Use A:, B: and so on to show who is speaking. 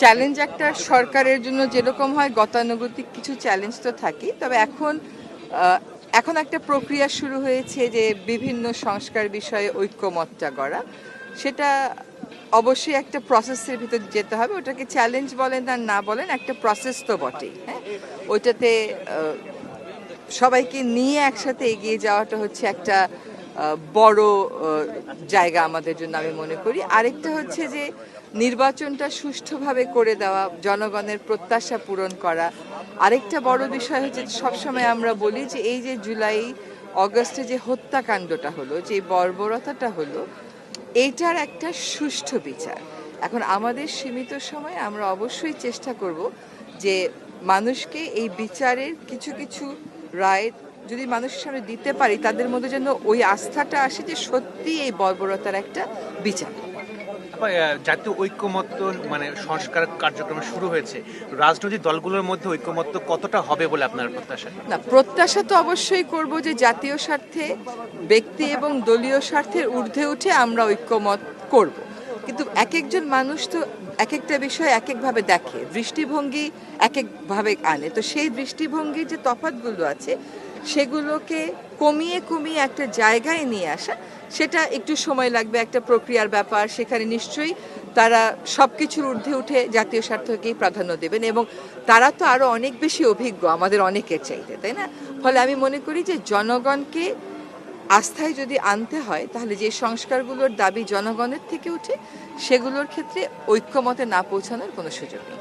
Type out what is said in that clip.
A: Challenge একটা সরকারের জন্য যেরকম হয় গতানুগতিক কিছু চ্যালেঞ্জ তো থাকেই, তবে এখন একটা প্রক্রিয়া শুরু হয়েছে যে বিভিন্ন সংস্কার বিষয়ে ঐক্যমতটা গড়া। সেটা অবশ্যই একটা প্রসেসের ভিতর যেতে হবে। ওটাকে চ্যালেঞ্জ বলেন আর না বলেন, একটা প্রসেস তো বটেই। হ্যাঁ, ওইটাতে সবাইকে নিয়ে একসাথে এগিয়ে যাওয়াটা হচ্ছে একটা বড় জায়গা আমাদের জন্য আমি মনে করি। আরেকটা হচ্ছে যে নির্বাচনটা সুষ্ঠুভাবে করে দেওয়া, জনগণের প্রত্যাশা পূরণ করা। আরেকটা বড় বিষয় হচ্ছে সবসময় আমরা বলি যে এই যে জুলাই অগস্টে যে হত্যাকাণ্ডটা হলো, যে বর্বরতাটা হলো, এইটার একটা সুষ্ঠু বিচার। এখন আমাদের সীমিত সময়ে আমরা অবশ্যই চেষ্টা করব যে মানুষকে এই বিচারের কিছু কিছু রায় যদি মানুষের সামনে দিতে পারি, তাদের মধ্যে যেন ওই আস্থাটা আসে যে সত্যি এই বর্বরতার একটা বিচার।
B: জাতীয় ঐক্যমত্য মানে সংস্কার কার্যক্রম শুরু হয়েছে, রাজনৈতিক দলগুলোর মধ্যে ঐক্যমত্য কতটা হবে বলে আপনার প্রত্যাশা?
A: না, প্রত্যাশা তো অবশ্যই করব যে জাতীয় স্বার্থে, ব্যক্তি এবং দলীয় স্বার্থের ঊর্ধ্বে উঠে আমরা ঐক্যমত করব। কিন্তু এক একজন মানুষ তো এক একটা বিষয় এক একভাবে দেখে, দৃষ্টিভঙ্গি এক একভাবে আনে। তো সেই দৃষ্টিভঙ্গির যে তফাৎগুলো আছে সেগুলোকে কমিয়ে কমিয়ে একটা জায়গায় নিয়ে আসা, সেটা একটু সময় লাগবে, একটা প্রক্রিয়ার ব্যাপার। সেখানে নিশ্চয়ই তারা সব কিছুর ঊর্ধ্বে উঠে জাতীয় স্বার্থকেই প্রাধান্য দেবেন, এবং তারা তো আরও অনেক বেশি অভিজ্ঞ আমাদের অনেকের চাইতে, তাই না? ফলে আমি মনে করি যে জনগণকে আস্থায় যদি আনতে হয়, তাহলে যে সংস্কারগুলোর দাবি জনগণের থেকে উঠে সেগুলোর ক্ষেত্রে ঐক্যমতে না পৌঁছানোর কোনো সুযোগ নেই।